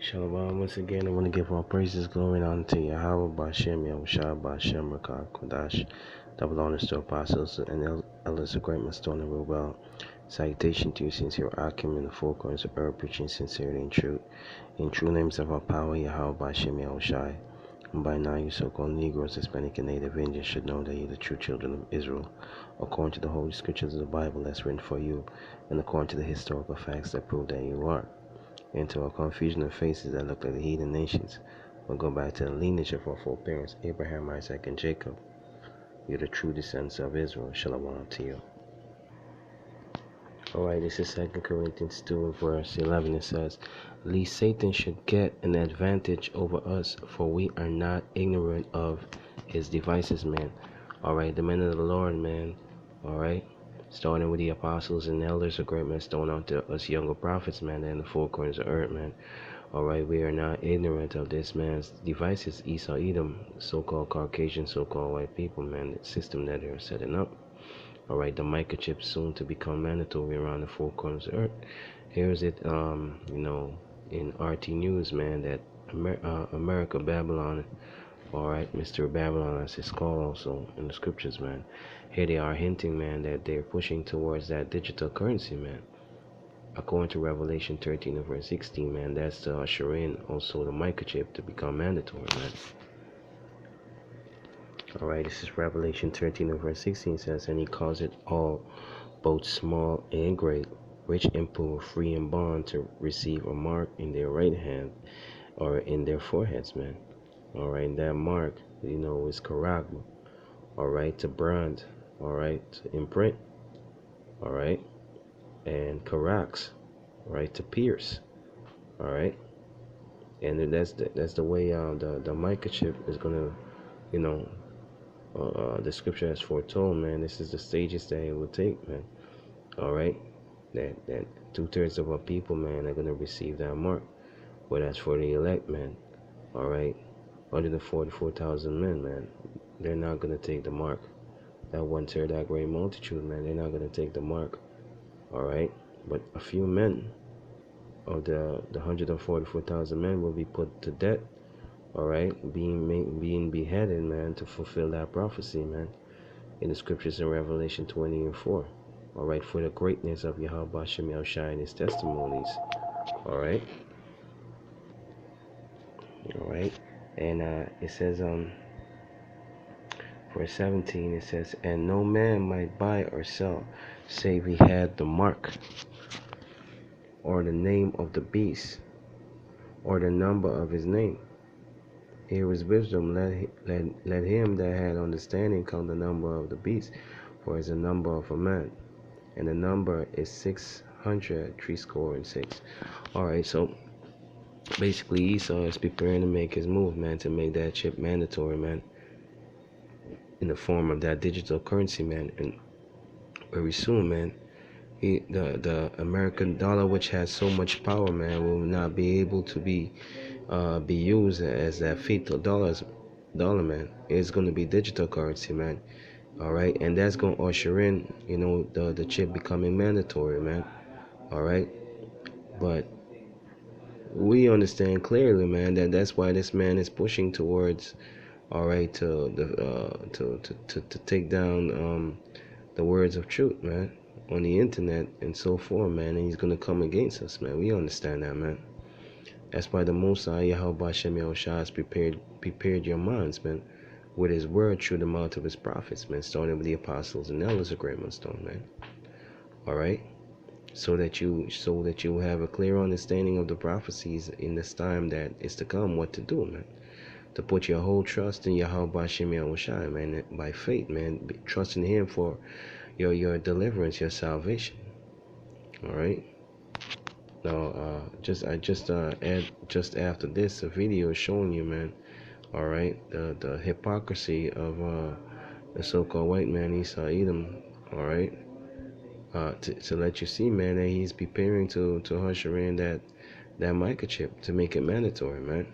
Shalom. Once again, I want to give all praises, glory, and honor to Yahweh, Bashem, Yahushua, Bashem, Rakah, Kodash, double honors to apostles and elders of great Stone and real well. Salutation to you, sincere Akim, in the four corners of earth, preaching sincerity and truth. In true names of our power, Yahweh, Bashem, Yahushua. And by now, you so-called Negroes, Hispanic, and Native Indians should know that you're the true children of Israel, according to the holy scriptures of the Bible that's written for you, and according to the historical facts that prove that you are. Into a confusion of faces that look like the heathen nations. We'll go back to the lineage of our foreparents, Abraham, Isaac, and Jacob. You're the true descendants of Israel. Shalom to you. Alright, this is 2 Corinthians 2, verse 11. It says, "Lest Satan should get an advantage over us, for we are not ignorant of his devices," man. Alright, the men of the Lord, man. Alright, starting with the apostles and elders of great men, stone out to us younger prophets, man, and the four corners of earth, man. Alright, we are not ignorant of this man's devices, Esau, Edom, so-called Caucasian, so-called white people, man, the system that they're setting up. Alright, the microchip soon to become mandatory around the four corners of earth. Here's it, in RT News, man, that America, Babylon, alright, Mr. Babylon, as it's called also in the scriptures, man. Here they are hinting, man, that they're pushing towards that digital currency, man. According to Revelation 13 and verse 16, man, that's to usher in also the microchip to become mandatory, man. Alright, this is Revelation 13 and verse 16 says, "And he calls it all, both small and great, rich and poor, free and bond, to receive a mark in their right hand or in their foreheads," man. Alright, that mark, is karak. Alright, to brand. Alright, to imprint. Alright, and karaks. Alright, to pierce. Alright, and that's the way the microchip is gonna, the scripture has foretold, man. This is the stages that it will take, man. Alright, that 2/3 of our people, man, are gonna receive that mark. But as for the elect, man, alright, 144,000 men, man, they're not gonna take the mark. That 1/3, that great multitude, man, they're not gonna take the mark. Alright, but a few men of the 144,000 men will be put to death. Alright, being beheaded, man, to fulfill that prophecy, man, in the scriptures in Revelation 20 and 4. Alright, for the greatness of Yahweh Bashem Yahushua and his testimonies. Alright. Alright. And it says verse 17, it says, "And no man might buy or sell, save he had the mark, or the name of the beast, or the number of his name. Here is wisdom, let him that had understanding count the number of the beast, for it is the number of a man, and the number is 666." Alright, so basically Esau is preparing to make his move, man, to make that chip mandatory, man, in the form of that digital currency, man. And very soon, man, the American dollar, which has so much power, man, will not be able to be used as that fatal dollar, man. It's going to be digital currency, man. Alright, and that's going to usher in, the chip becoming mandatory, man. Alright, but we understand clearly, man, that's why this man is pushing towards, alright, to take down the words of truth, man, on the internet and so forth, man, and he's gonna come against us, man. We understand that, man. That's why the Most High Yahweh Bashem Yahushua has prepared your minds, man, with his word through the mouth of his prophets, man, starting with the apostles and elders of Great Millstone, man. Alright, so that you have a clear understanding of the prophecies in this time that is to come, what to do, man. To put your whole trust in Yahweh Bashem Yahushua, man, by faith, man, trusting him for your deliverance, your salvation. Alright, now just after this, a video showing you, man, alright, the hypocrisy of the so-called white man Esau Edom. Alright, to let you see, man, that he's preparing to usher in that microchip to make it mandatory, man.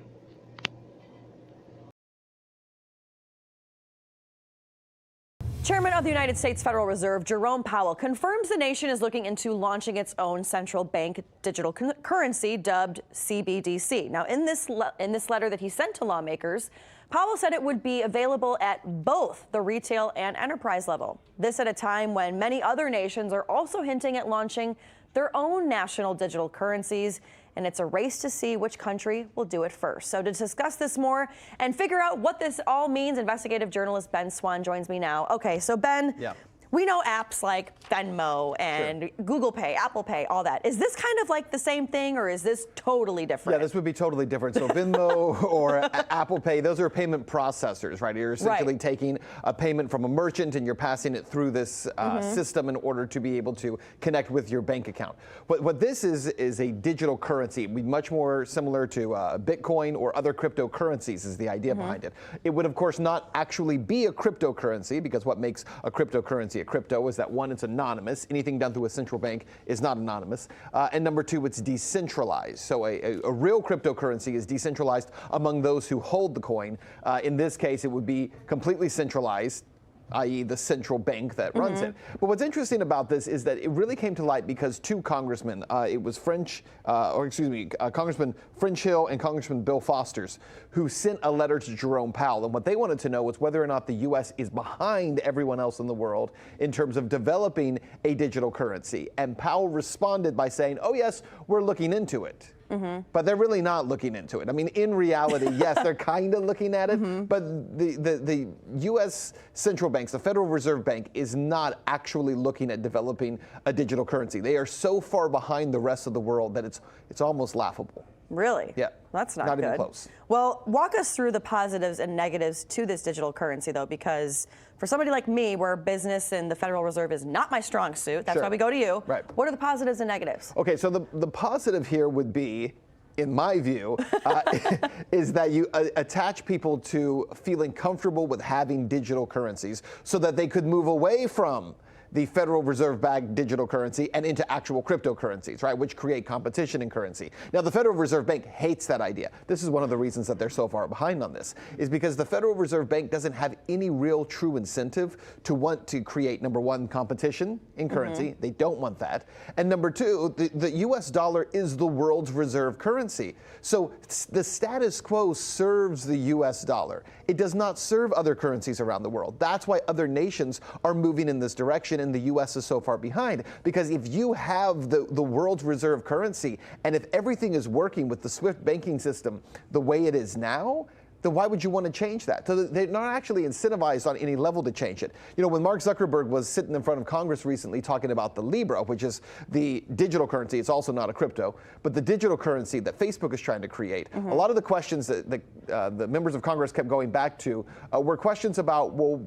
Chairman of the United States Federal Reserve, Jerome Powell, confirms the nation is looking into launching its own central bank digital currency dubbed CBDC. Now, in this letter that he sent to lawmakers, Powell said it would be available at both the retail and enterprise level. This at a time when many other nations are also hinting at launching their own national digital currencies, and it's a race to see which country will do it first. So to discuss this more and figure out what this all means, investigative journalist Ben Swan joins me now. Okay, so Ben, we know apps like Venmo and Google Pay, Apple Pay, all that. Is this kind of like the same thing, or is this totally different? Yeah, this would be totally different. So Venmo or Apple Pay, those are payment processors, right? You're essentially taking a payment from a merchant and you're passing it through this system in order to be able to connect with your bank account. What this is a digital currency. It would be much more similar to Bitcoin or other cryptocurrencies is the idea behind it. It would, of course, not actually be a cryptocurrency, because what makes a cryptocurrency a crypto is that, one, it's anonymous. Anything done through a central bank is not anonymous. And number two, it's decentralized. So a real cryptocurrency is decentralized among those who hold the coin. In this case, it would be completely centralized, i.e. the central bank that runs it. But what's interesting about this is that it really came to light because two congressmen, it was Congressman French Hill and Congressman Bill Foster, who sent a letter to Jerome Powell. And what they wanted to know was whether or not the U.S. is behind everyone else in the world in terms of developing a digital currency. And Powell responded by saying, oh, yes, we're looking into it. But they're really not looking into it. I mean, in reality, yes, they're kind of looking at it, but the U.S. central banks, the Federal Reserve Bank, is not actually looking at developing a digital currency. They are so far behind the rest of the world that it's almost laughable. Really? Yeah. That's not good. Not even close. Well, walk us through the positives and negatives to this digital currency, though, because for somebody like me, where business and the Federal Reserve is not my strong suit, that's why we go to you. Right. What are the positives and negatives? Okay, so the positive here would be, in my view, is that you attach people to feeling comfortable with having digital currencies so that they could move away from the Federal Reserve-backed digital currency and into actual cryptocurrencies, right, which create competition in currency. Now, the Federal Reserve Bank hates that idea. This is one of the reasons that they're so far behind on this, is because the Federal Reserve Bank doesn't have any real true incentive to want to create, number one, competition in currency. They don't want that. And number two, the U.S. dollar is the world's reserve currency. So the status quo serves the U.S. dollar. It does not serve other currencies around the world. That's why other nations are moving in this direction, and the U.S. is so far behind. Because if you have the world's reserve currency, and if everything is working with the SWIFT banking system the way it is now, then why would you want to change that? So they're not actually incentivized on any level to change it. You know, when Mark Zuckerberg was sitting in front of Congress recently talking about the Libra, which is the digital currency, it's also not a crypto, but the digital currency that Facebook is trying to create, a lot of the questions that the members of Congress kept going back to were questions about, well,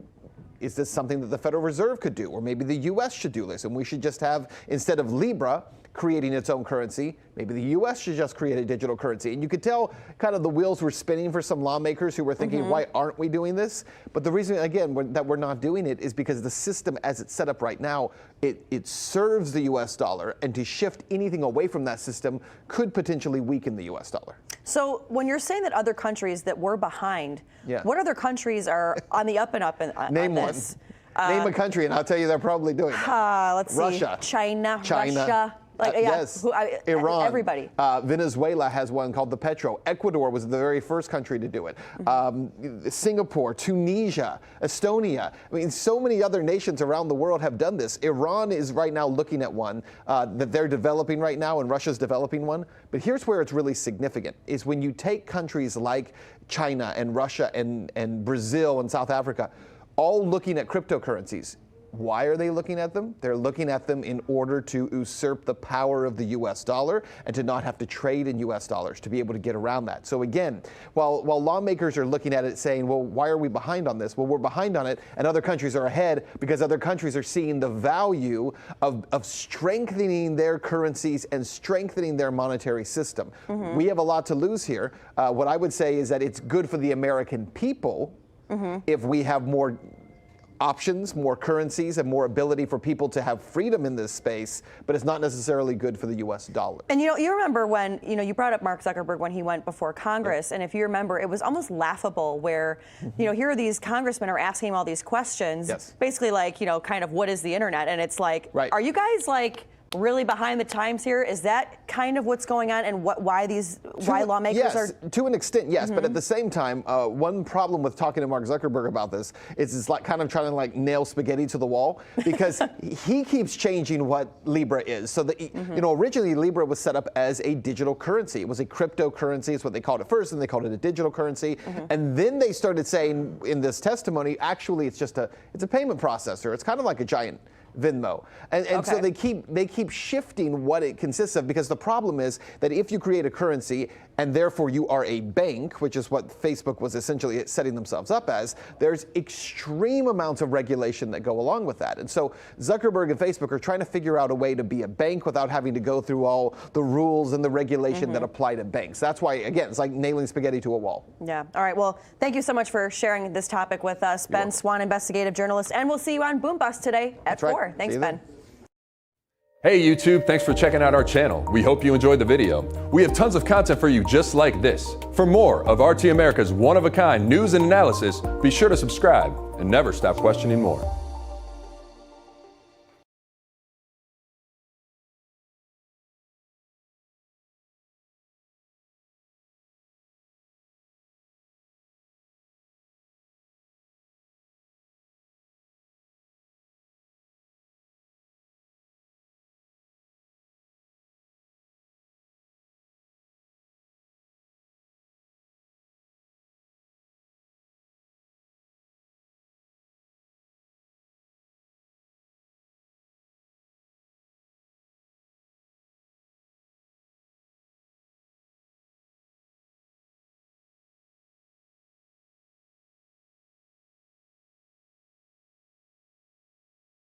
is this something that the Federal Reserve could do? Or maybe the U.S. should do this, and we should just have, instead of Libra creating its own currency, maybe the U.S. should just create a digital currency. And you could tell kind of the wheels were spinning for some lawmakers who were thinking, why aren't we doing this? But the reason, again, that we're not doing it is because the system as it's set up right now, it serves the U.S. dollar, and to shift anything away from that system could potentially weaken the U.S. dollar. So when you're saying that other countries that were behind, what other countries are on the up and up Name on one. this? Name a country, and I'll tell you they're probably doing it. Let's see. Russia. China. Russia. Like, yes. Iran. Everybody. Venezuela has one called the Petro. Ecuador was the very first country to do it. Singapore, Tunisia, Estonia. I mean, so many other nations around the world have done this. Iran is right now looking at one that they're developing right now, and Russia's developing one. But here's where it's really significant, is when you take countries like China and Russia and Brazil and South Africa, all looking at cryptocurrencies. Why are they looking at them? They're looking at them in order to usurp the power of the U.S. dollar and to not have to trade in U.S. dollars, to be able to get around that. So again, while lawmakers are looking at it saying, well, why are we behind on this? Well, we're behind on it, and other countries are ahead because other countries are seeing the value of strengthening their currencies and strengthening their monetary system. We have a lot to lose here. What I would say is that it's good for the American people if we have more options, more currencies, and more ability for people to have freedom in this space, but it's not necessarily good for the U.S. dollar. And you remember when, you brought up Mark Zuckerberg when he went before Congress, and if you remember, it was almost laughable where, here are these congressmen are asking him all these questions, Yes. basically like, kind of what is the internet? And it's like, Right. are you guys like really behind the times here? Is that kind of what's going on, and why lawmakers yes, are? to an extent, yes. But at the same time, one problem with talking to Mark Zuckerberg about this is it's like kind of trying to like nail spaghetti to the wall, because he keeps changing what Libra is. So originally Libra was set up as a digital currency. It was a cryptocurrency. It's what they called it first, and they called it a digital currency. And then they started saying in this testimony, actually, it's a payment processor. It's kind of like a giant Venmo. And so they keep shifting what it consists of, because the problem is that if you create a currency and therefore you are a bank, which is what Facebook was essentially setting themselves up as, there's extreme amounts of regulation that go along with that. And so Zuckerberg and Facebook are trying to figure out a way to be a bank without having to go through all the rules and the regulation that apply to banks. That's why, again, it's like nailing spaghetti to a wall. Yeah. All right. Well, thank you so much for sharing this topic with us, Ben Swann, investigative journalist, and we'll see you on Boom Bust today at 4. Thanks, Ben. Hey YouTube, thanks for checking out our channel. We hope you enjoyed the video. We have tons of content for you just like this. For more of RT America's one-of-a-kind news and analysis, be sure to subscribe and never stop questioning more.